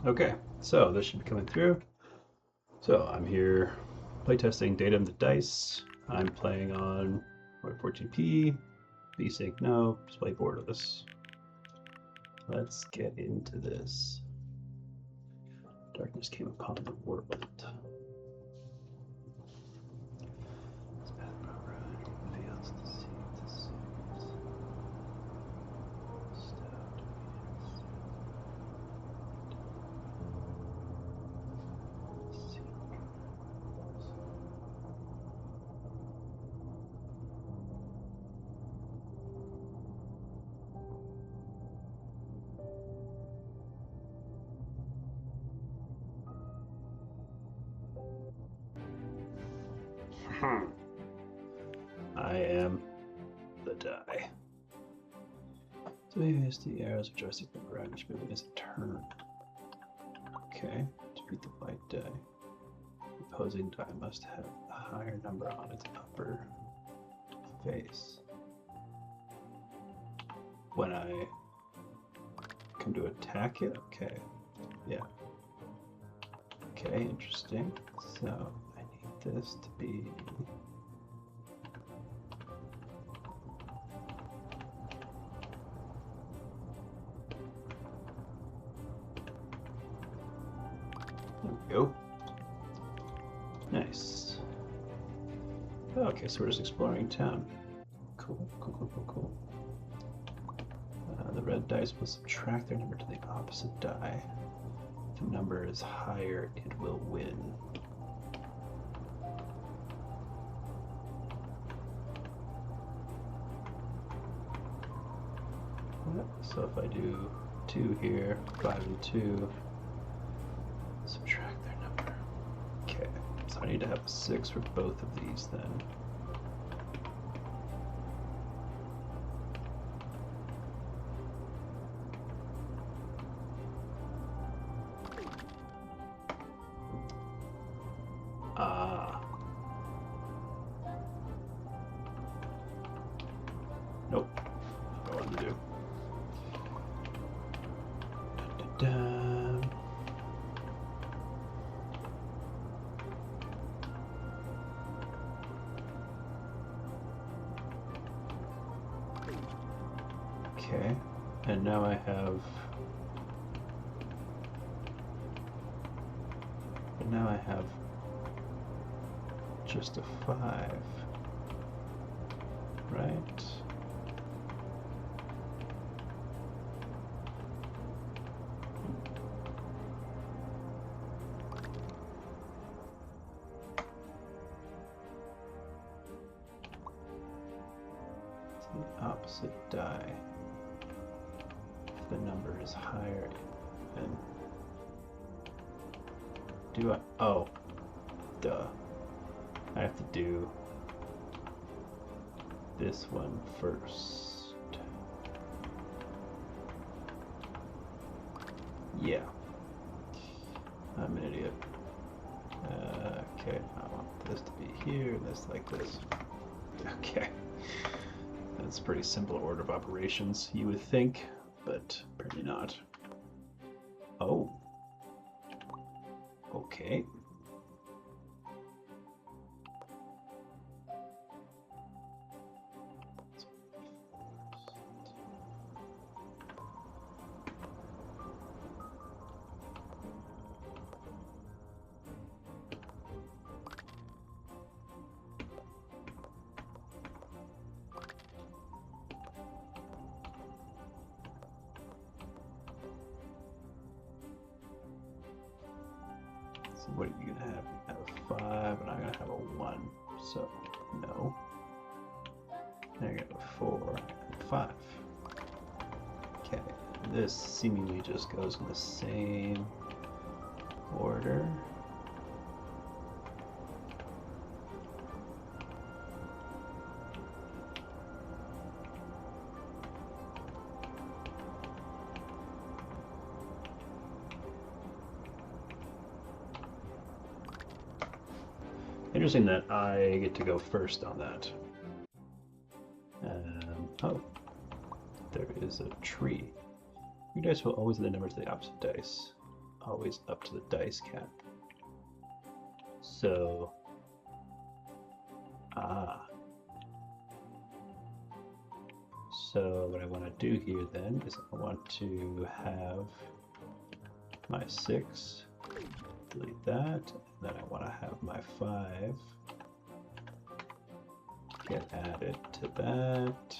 Okay, so this should be coming through. So I'm here playtesting Dadum the dice. I'm playing on 14p, VSync no, display borderless. Let's get into this. Darkness came upon the world. I am the die. So maybe it's the arrows of joystick number right, which maybe is a turn. Okay, to beat the white die. The opposing die must have a higher number on its upper face. When I come to attack it, okay. Yeah. Okay, interesting. So I need this to be there we go. Nice. Okay, so we're just exploring town. Cool, cool, cool, cool, cool. The red dice will subtract their number to the opposite die. If the number is higher, it will win. So if I do 2 here, 5 and 2, subtract their number. Okay, so I need to have a 6 for both of these then. Nope. That's what I wanted to do. Okay, and now I have. But now I have just a 5, right? It's the opposite die. If the number is higher, and do I? Oh, duh. I have to do this one first. Yeah. I'm an idiot. Okay, I want this to be here, and this like this. Okay. That's a pretty simple order of operations, you would think, but apparently not. Oh. Okay. So what are you gonna have? You have a 5, and I'm gonna have a 1. So no. Now you're gonna have a 4 and 5. Okay. This seemingly just goes in the same order. Interesting that I get to go first on that. Oh, there is a tree. Your dice will always add the number to the opposite dice. always up to the dice cap. So, so what I want to do here then is I want to have my 6, delete that, and then I want to have my 5 get added to that.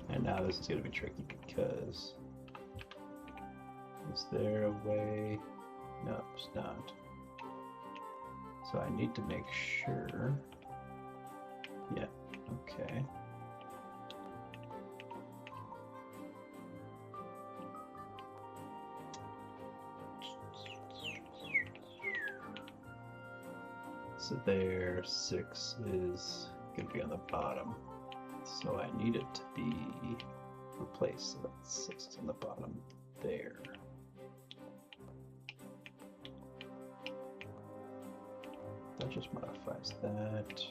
And now this is going to be tricky because is there a way? No, it's not. So I need to make sure. Yeah, okay. So there, 6 is going to be on the bottom. So I need it to be replaced. So that's 6 is on the bottom there. That just modifies that.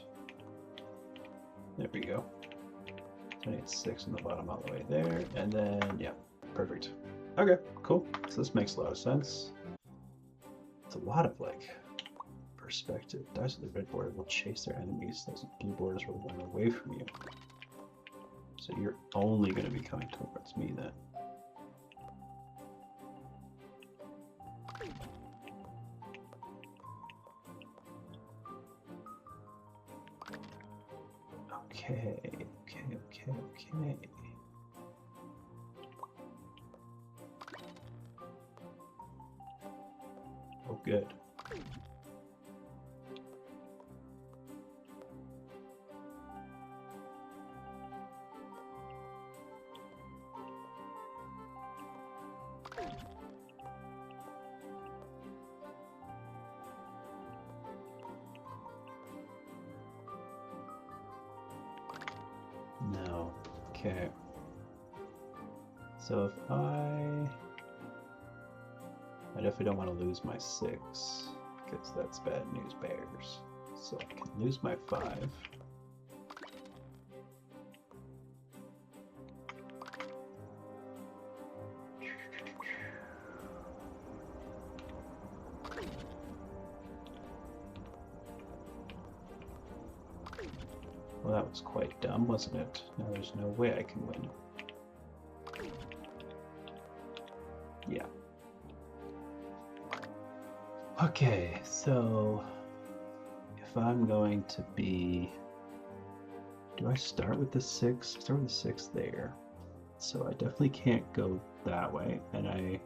There we go. So I need 6 on the bottom all the way there. And then, yeah, perfect. Okay, cool. So this makes a lot of sense. It's a lot of like perspective. Dice with the red border will chase their enemies. Those blue borders will run away from you. So you're only going to be coming towards me then. Okay. Oh, good. No. Okay. So if I definitely don't want to lose my 6 because that's bad news bears. So I can lose my 5. Well, that was quite dumb, wasn't it? Now there's no way I can win. Yeah. Okay, so if I'm going to be... Do I start with the 6? I start with the 6 there. So I definitely can't go that way, and I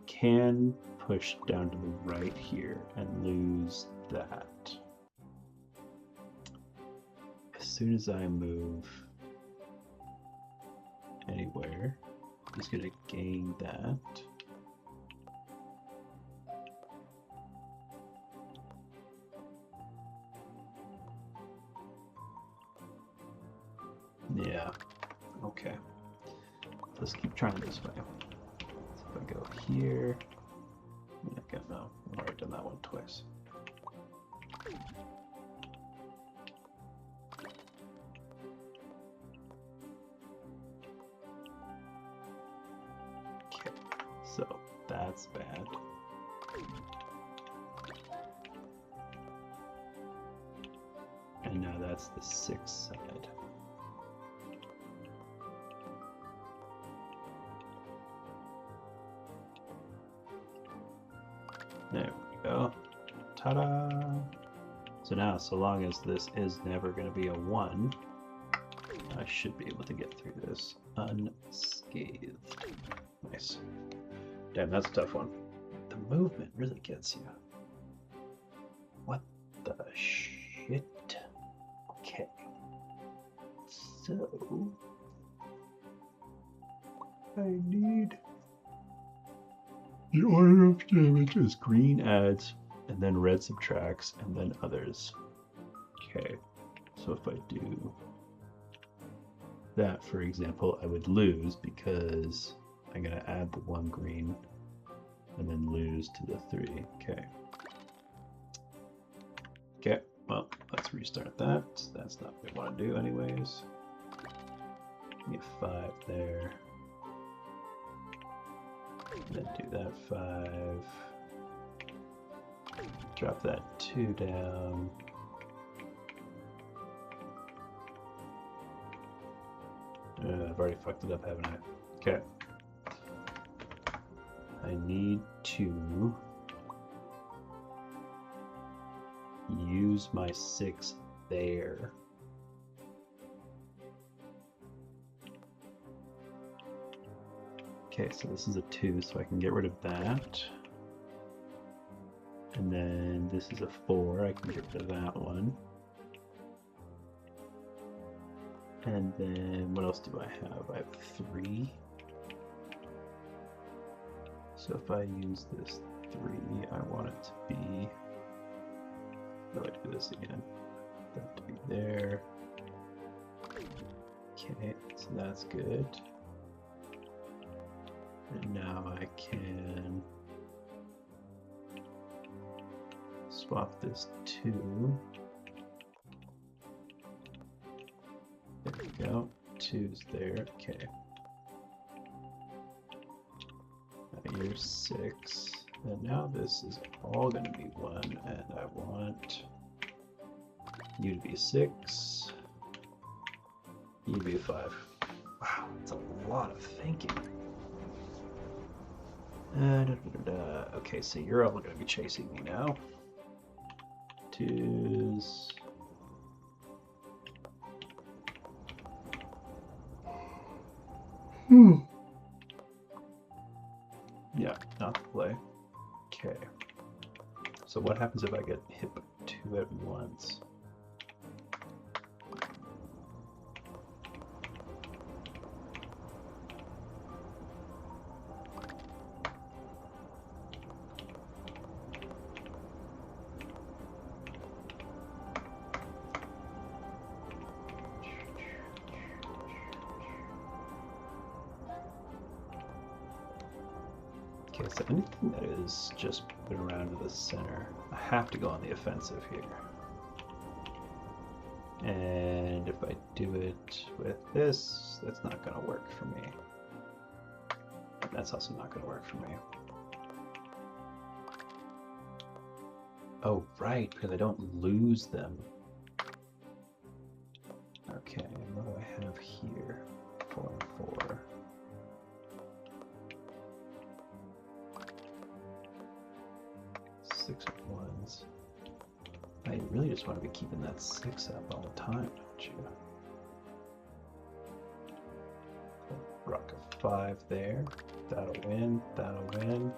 can push down to the right here and lose that. As soon as I move anywhere, he's going to gain that. Yeah, okay. Let's keep trying this way. So if I go here, okay, no, I've already done that one twice. Okay, so that's bad. And now that's the 6th side. There we go. Ta-da! So now, so long as this is never going to be a 1, I should be able to get through this unscathed. Nice. Damn, that's a tough one. The movement really gets you. What the shit? Okay. So... I need... The order of damage is green adds, and then red subtracts, and then others. Okay, so if I do that, for example, I would lose because I'm going to add the 1 green and then lose to the 3. Okay. Okay, well, let's restart that. That's not what we want to do anyways. Give me a 5 there. Then do that 5. Drop that 2 down. I've already fucked it up, haven't I? Okay. I need to use my 6 there. Okay, so this is a 2, so I can get rid of that. And then this is a 4, I can get rid of that one. And then what else do I have? I have 3. So if I use this 3, I want it to be, how do I do this again? That to be there. Okay, so that's good. And now I can swap this 2. There we go. 2's there. Okay. Now here's 6. And now this is all going to be 1. And I want you to be 6. You to be 5. Wow, that's a lot of thinking. Okay, so you're all going to be chasing me now. 2's. Yeah, not to play. Okay. So what happens if I get hit by 2 at once? Okay, so anything that is just moving around to the center, I have to go on the offensive here. And if I do it with this, that's not going to work for me. And that's also not going to work for me. Oh, right, because I don't lose them. Okay, what do I have here? 4 and 4. Six of ones. I really just want to be keeping that 6 up all the time, don't you? Rock of 5 there. That'll win. That'll win.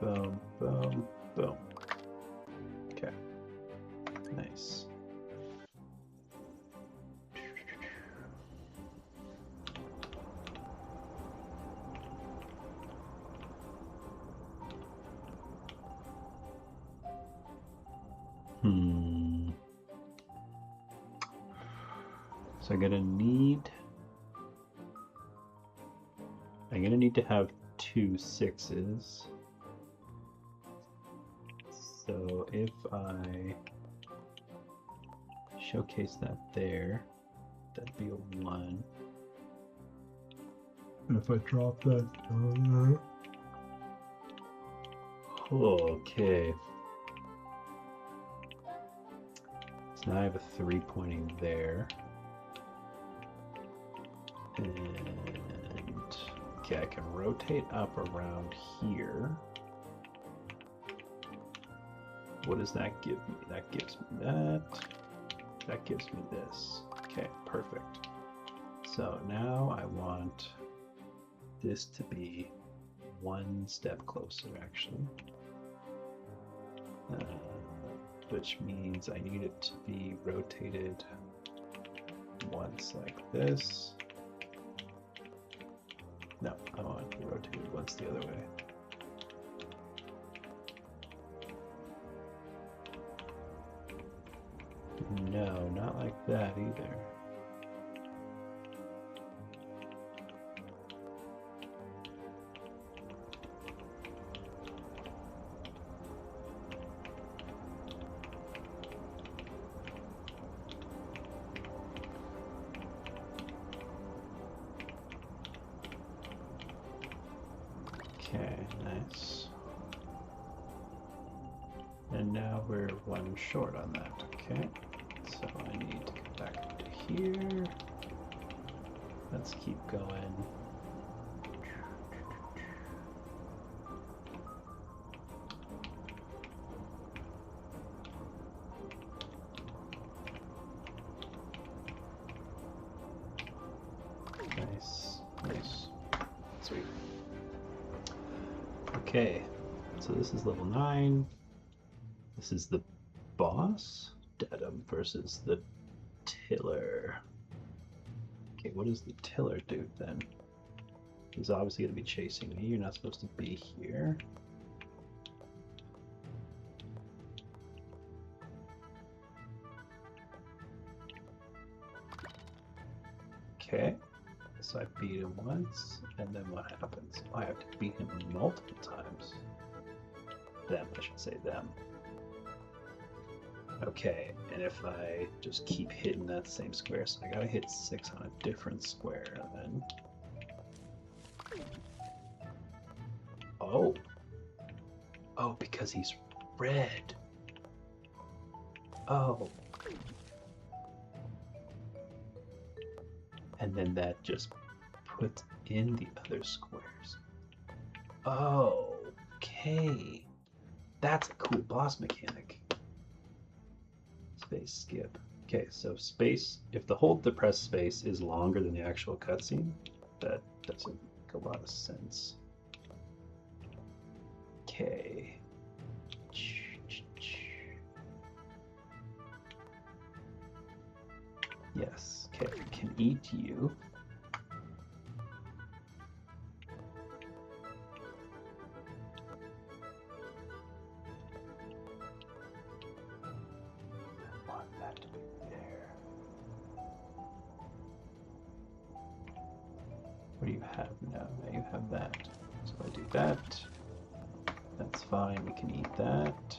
Boom, boom, boom. Okay. Nice. So I'm gonna need to have 2 6s. So if I showcase that there, that'd be a 1. And if I drop that down there, okay. So now I have a 3 pointing there. And okay, I can rotate up around here. What does that give me? That gives me that. That gives me this. Okay, perfect. So now I want this to be 1 step closer, actually. Which means I need it to be rotated once like this. No, I want it to be rotated once the other way. No, not like that either. Okay, nice. And now we're one short on that. Okay, so I need to get back to here. Let's keep going. Nice, nice, sweet. Okay, so this is level 9. This is the boss, Dadum, versus the tiller. Okay, what does the tiller do then? He's obviously going to be chasing me. You're not supposed to be here. Okay, so I beat him once, and then what happens? I have to beat him multiple times. Them, I should say them. Okay, and if I just keep hitting that same square, so I gotta hit 6 on a different square, then. Oh. Oh, because he's red. Oh. And then that just puts in the other squares. Oh, okay. That's a cool boss mechanic. Space skip. Okay, so space, if the hold to press space is longer than the actual cutscene, that doesn't make a lot of sense. Okay. Yes, okay, I can eat you. I want that to be there. What do you have now? Now you have that. So I do that. That's fine, we can eat that.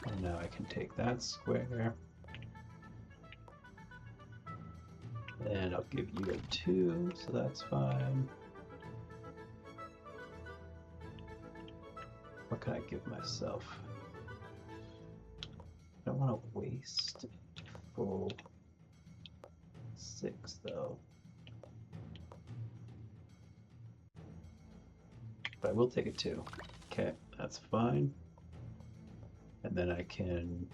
And now I can take that square. And I'll give you a 2, so that's fine. What can I give myself? I don't want to waste a full 6 though. But I will take a 2. Okay, that's fine. And then I can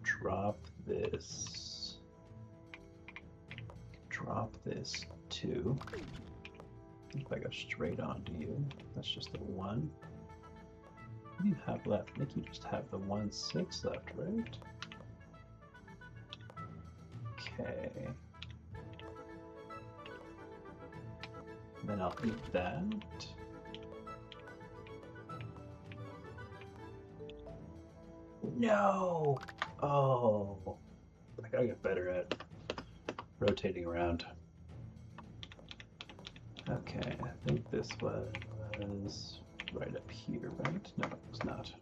drop this. Drop this 2. If I go straight onto you, that's just a 1. What do you have left? I think you just have the 1 6 left, right? Okay. Then I'll eat that. No! Oh. I gotta get better at rotating around. Okay, I think this was right up here, right? No, it's not.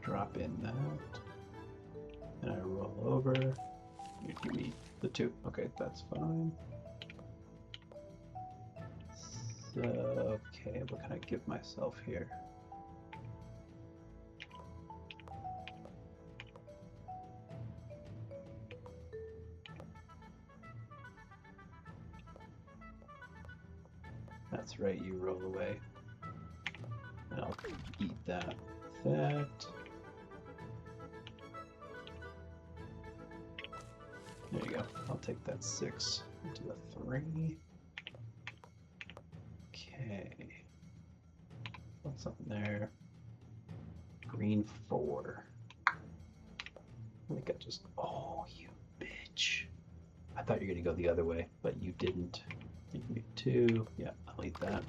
Drop in that, and I roll over. You give me the 2. Okay, that's fine. So, okay, what can I give myself here? That's right, you roll away. And I'll eat that with that. There you go. I'll take that 6 into a 3. Okay. What's up there? Green 4. I think I just. Oh, you bitch. I thought you were going to go the other way, but you didn't. You can get 2. Yeah, I'll eat that.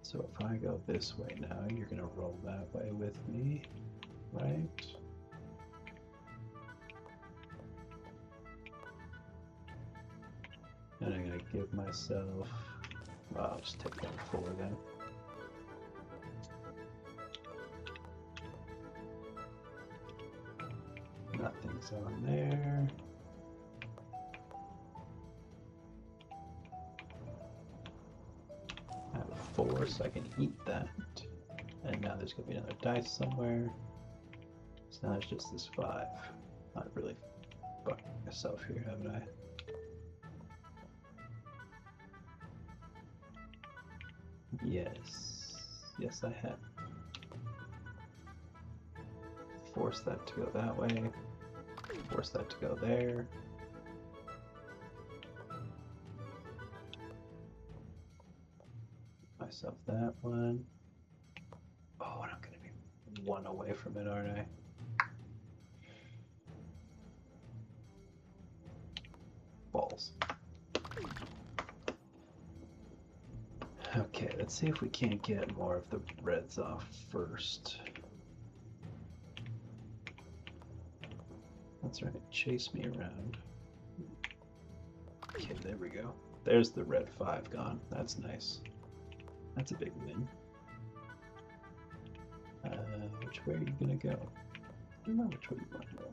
So if I go this way now, you're going to roll that way with me, right? And I'm going to give myself. Well, I'll just take that 4 then. Nothing's on there. I have a 4, so I can eat that. And now there's going to be another dice somewhere. So now there's just this 5. Not really fucked myself here, haven't I? Yes. Yes, I have. Force that to go that way. Force that to go there. Myself that one. Oh, and I'm going to be 1 away from it, aren't I? Balls. Okay, let's see if we can't get more of the reds off first. That's right, chase me around. Okay, there we go. There's the red 5 gone. That's nice. That's a big win. Which way are you gonna go? I don't know which way you want to go.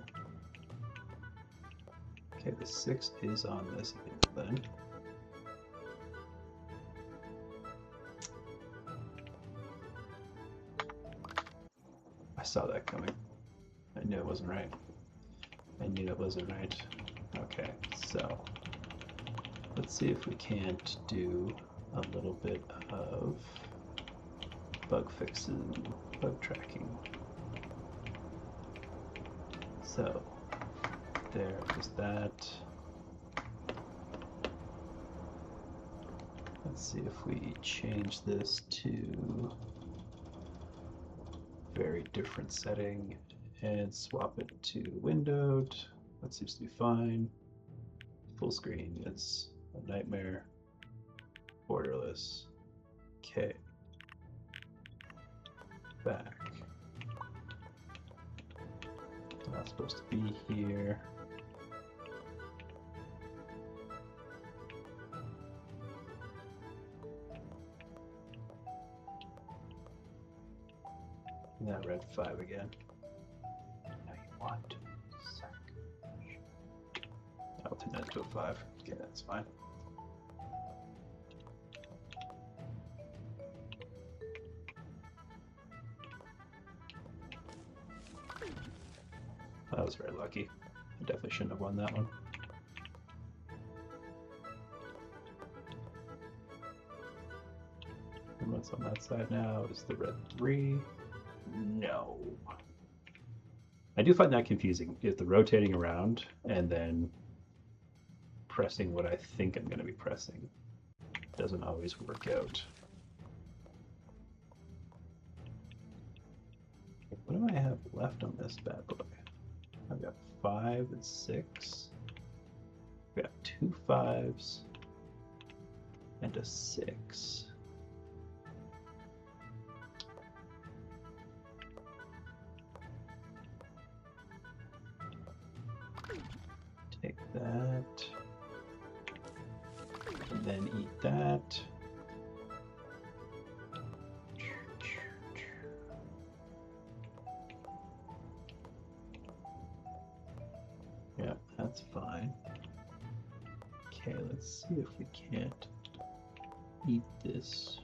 Okay, the 6 is on this then. I saw that coming. I knew it wasn't right. I knew it wasn't right. Okay, so let's see if we can't do a little bit of bug fixing, bug tracking. So there is that. Let's see if we change this to very different setting and swap it to windowed. That seems to be fine. Full screen is a nightmare. Borderless. Okay. Back. Not supposed to be here. And that red 5 again. Now you want I'll turn that to a 5. Okay, that's fine. That was very lucky. I definitely shouldn't have won that one. And what's on that side now is the red 3. No. I do find that confusing. If the rotating around and then pressing what I think I'm going to be pressing doesn't always work out. What do I have left on this bad boy? I've got 5 and 6. I've got 2 5s and a 6. Take that. And then eat that. Yeah, that's fine. Okay, let's see if we can't eat this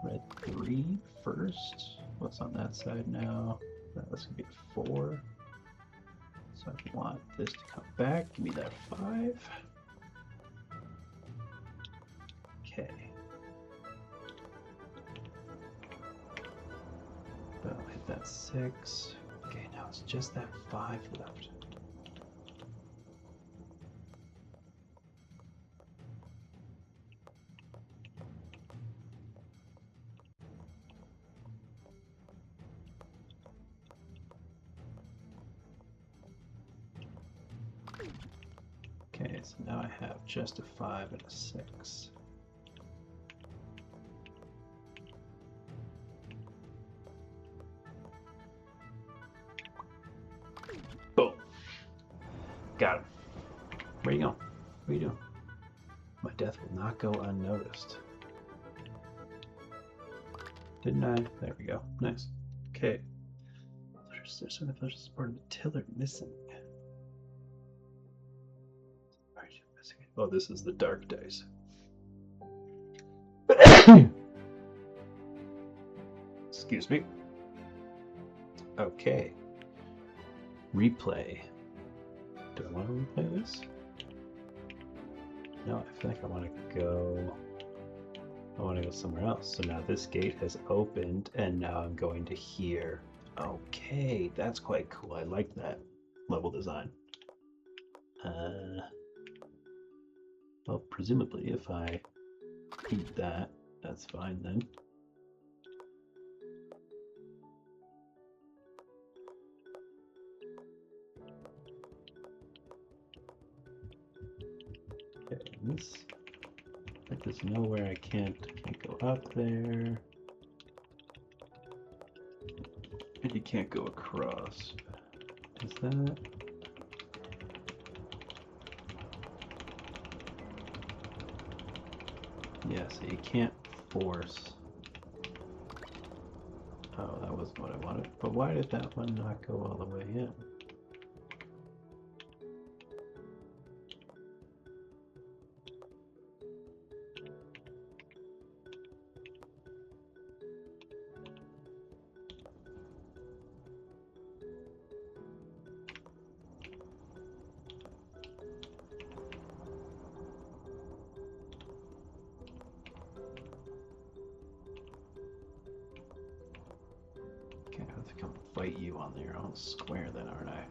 red 3 first. What's on that side now? That's gonna be a 4. So I want this to come back. Give me that 5. Okay. That'll hit that 6. Okay, now it's just that 5 left. Okay, so now I have just a 5 and a 6. Boom. Got him. Where you going? What are you doing? My death will not go unnoticed. Didn't I? There we go. Nice. Okay. There's some of the part of the tiller missing. Oh, this is the dark dice. Excuse me. Okay. Replay. Do I want to replay this? No, I feel like I want to go somewhere else. So now this gate has opened and now I'm going to here. Okay, that's quite cool. I like that level design. Well, presumably if I eat that, that's fine then. Okay, this, like there's nowhere I can't go up there. And you can't go across. Is that? Yeah, so you can't force. Oh, that wasn't what I wanted. But why did that one not go all the way in? Okay, I have to come fight you on your own square then, aren't I?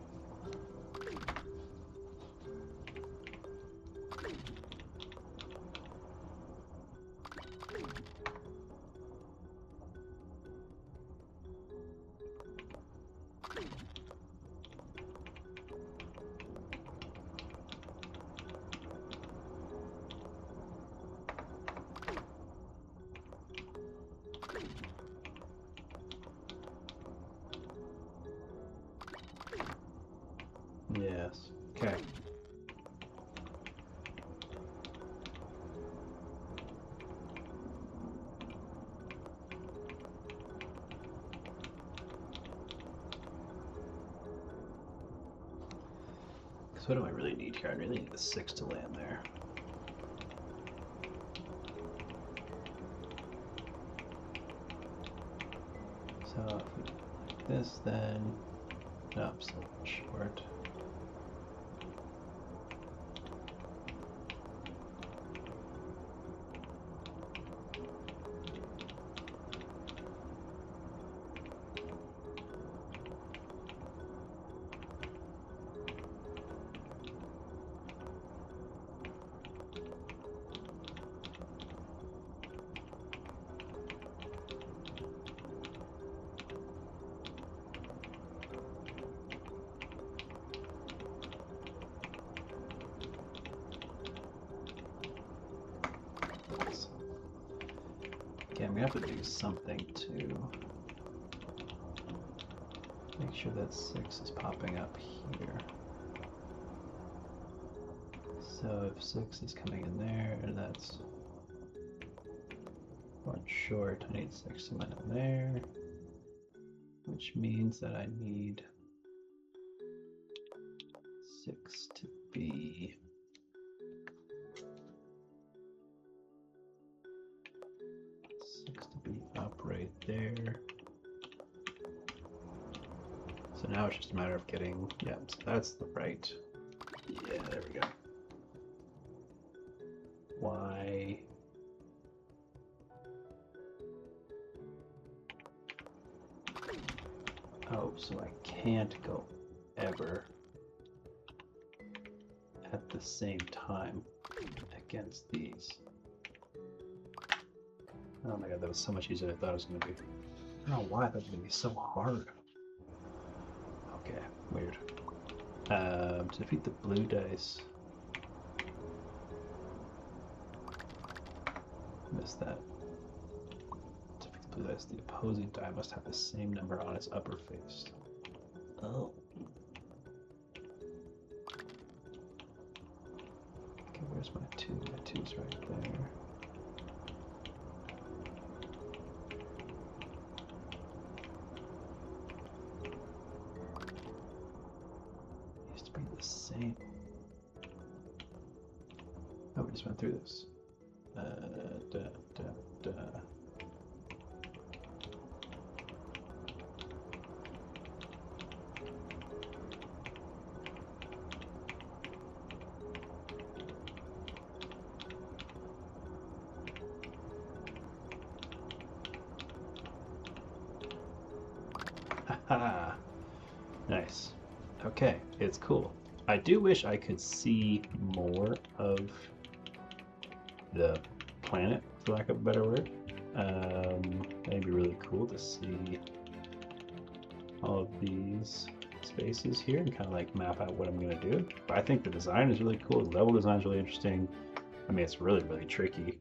Yes. Okay. So what do I really need here? I really need a 6 to land there. So if we do like this, then no, I'm still short. Okay, I'm gonna have to do something to make sure that 6 is popping up here. So if 6 is coming in there, that's one short. I need 6 to land in there, which means that I need 6 to be up right there. So now it's just a matter of getting, yeah, so that's the right. Yeah, there we go. Why? Oh, so I can't go ever at the same time against these. Oh my god, that was so much easier than I thought it was going to be. I don't know why that was going to be so hard. Okay, weird. To defeat the blue dice, Missed that. To fix blue dice, the opposing die must have the same number on its upper face. Oh. Okay, where's my 2? My 2's right there. It used to be the same. Oh, we just went through this. Da, da, da. Haha. Nice. Okay, it's cool. I do wish I could see more of the planet, for lack of a better word. That'd be really cool to see all of these spaces here and kind of like map out what I'm going to do. But I think the design is really cool. The level design is really interesting. I mean, it's really, really tricky.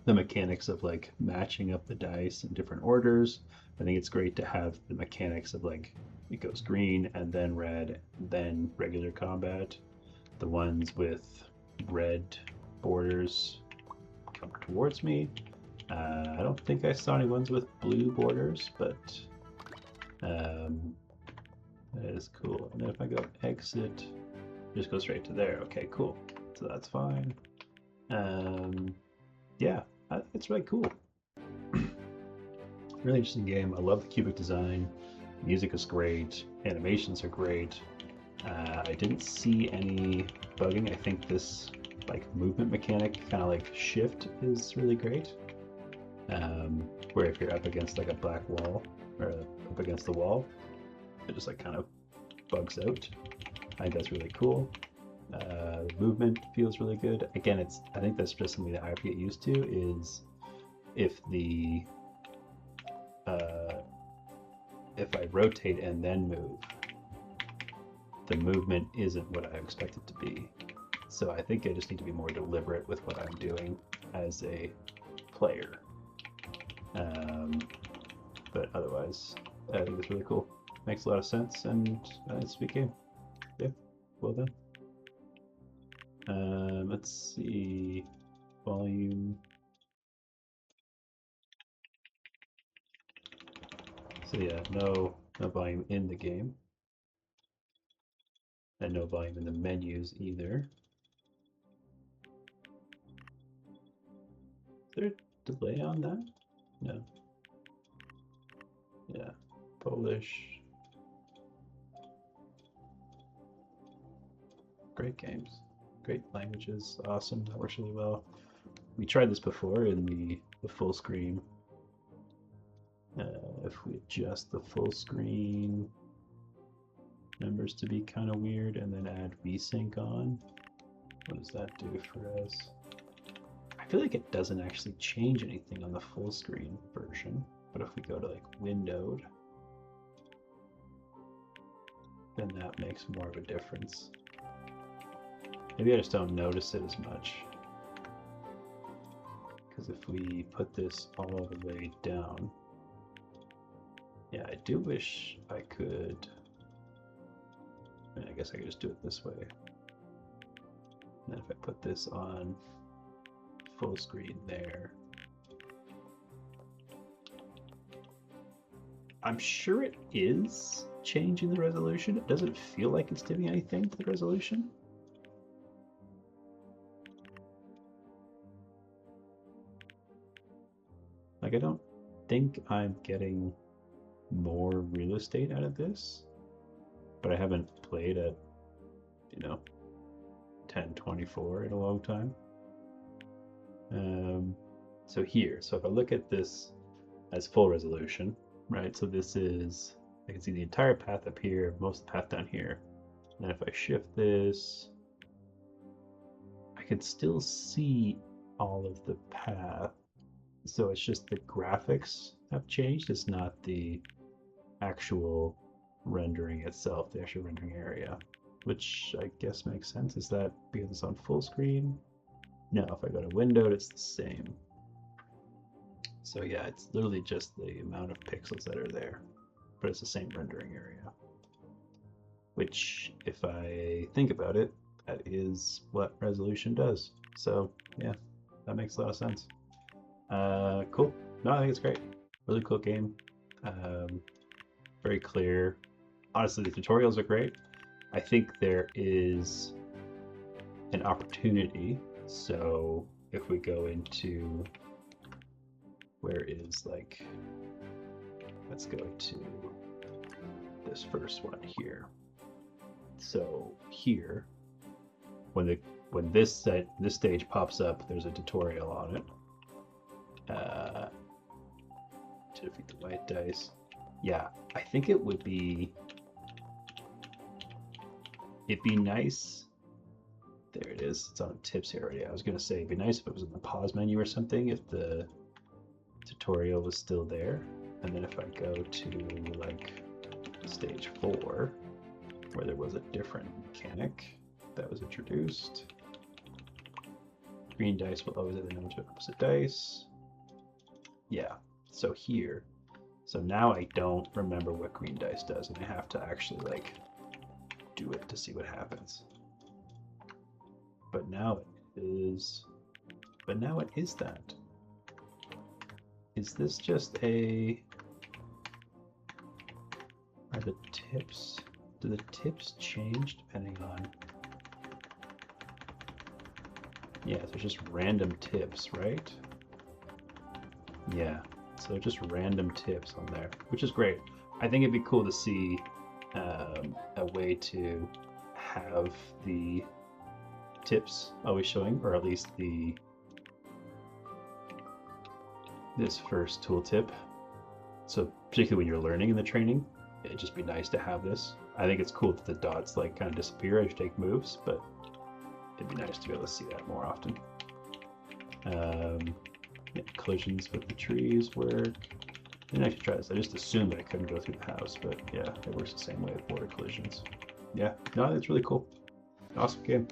The mechanics of like matching up the dice in different orders. I think it's great to have the mechanics of like it goes green and then red, then regular combat. The ones with red borders come towards me. I don't think I saw any ones with blue borders, but that is cool. And then if I go exit, just go straight to there. Okay, cool. So that's fine. Yeah, I think it's really cool. Really interesting game. I love the cubic design. Music is great. Animations are great. I didn't see any bugging. I think this like movement mechanic, kind of like shift, is really great. Where if you're up against like a black wall or up against the wall, it just like kind of bugs out. I think that's really cool. The movement feels really good. Again, I think that's just something that I have to get used to, is if the if I rotate and then move, the movement isn't what I expect it to be. So I think I just need to be more deliberate with what I'm doing as a player. But otherwise, I think it's really cool. Makes a lot of sense, and it's a big game. Yeah, well done. Let's see, volume. So yeah, no volume in the game, and no volume in the menus either. Is there a delay on that? No. Yeah, Polish. Great games, great languages, awesome. That works really well. We tried this before in the full screen. If we adjust the full screen numbers to be kind of weird and then add VSync on, what does that do for us? I feel like it doesn't actually change anything on the full screen version, but if we go to like windowed, then that makes more of a difference. Maybe I just don't notice it as much. Because if we put this all the way down, yeah, I do wish I could. I guess I could just do it this way. And then if I put this on full screen there, I'm sure it is changing the resolution. It doesn't feel like it's doing anything to the resolution. Like, I don't think I'm getting more real estate out of this, but I haven't played at, 1024 in a long time. So here, so if I look at this as full resolution, right? So this is, I can see the entire path up here, most of the path down here. And if I shift this, I can still see all of the path. So it's just the graphics have changed. It's not the actual rendering itself, the actual rendering area, which I guess makes sense. Is that because it's on full screen? No, if I go to windowed, it's the same. So yeah, it's literally just the amount of pixels that are there, but it's the same rendering area. Which, if I think about it, that is what resolution does. So yeah, that makes a lot of sense. Cool. No, I think it's great. Really cool game. Very clear. Honestly, the tutorials are great. I think there is an opportunity. So if we go into where is like, let's go to this first one here. So here, when this stage pops up, there's a tutorial on it. To defeat the white dice. Yeah, I think it'd be nice. There it is. It's on tips here already. I was gonna say it'd be nice if it was in the pause menu or something, if the tutorial was still there. And then if I go to like stage 4, where there was a different mechanic that was introduced. Green dice will always have the number to opposite dice. Yeah, so here. So now I don't remember what green dice does, and I have to actually like do it to see what happens. But now it is that. Is this just a... Are the tips... Do the tips change depending on... Yeah, there's just random tips, right? Yeah, so just random tips on there, which is great. I think it'd be cool to see a way to have the tips always showing, or at least this first tooltip. So particularly when you're learning in the training, it'd just be nice to have this. I think it's cool that the dots like kind of disappear as you take moves, but it'd be nice to be able to see that more often. Yeah, collisions with the trees work. I didn't actually try this. I just assumed I couldn't go through the house, but yeah, it works the same way with border collisions. Yeah, no, it's really cool. Awesome game.